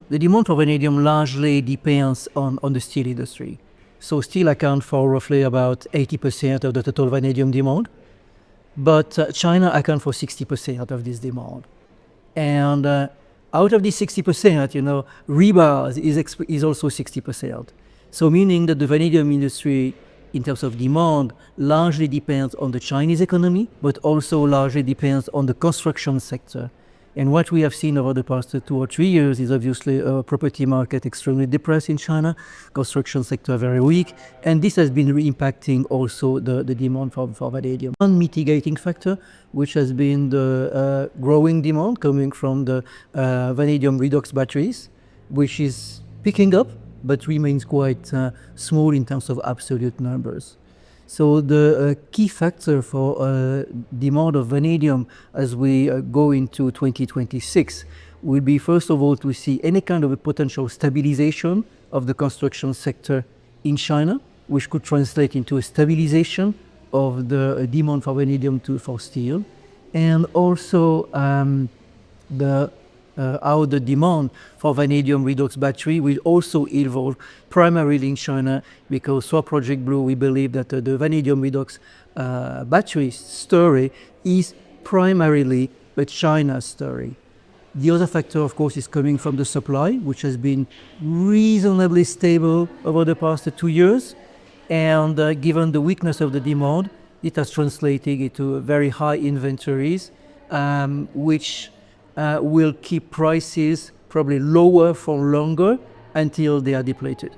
the demand for vanadium largely depends on the steel industry. So steel accounts for roughly about 80% of the total vanadium demand, but China accounts for 60% of this demand. And out of these 60%, rebars is also 60%. So meaning that the vanadium industry, in terms of demand, largely depends on the Chinese economy, but also largely depends on the construction sector. And what we have seen over the past 2 or 3 years is obviously a property market extremely depressed in China, construction sector very weak, and this has been impacting also the demand for vanadium. One mitigating factor, which has been the growing demand coming from the vanadium redox batteries, which is picking up, but remains quite small in terms of absolute numbers. So the key factor for demand of vanadium as we go into 2026 will be, first of all, to see any kind of a potential stabilization of the construction sector in China, which could translate into a stabilization of the demand for vanadium for steel, and also how the demand for vanadium redox battery will also evolve primarily in China, because for Project Blue we believe that the vanadium redox battery story is primarily a China story. The other factor, of course, is coming from the supply, which has been reasonably stable over the past 2 years, and given the weakness of the demand, it has translated into very high inventories, which will keep prices probably lower for longer until they are depleted.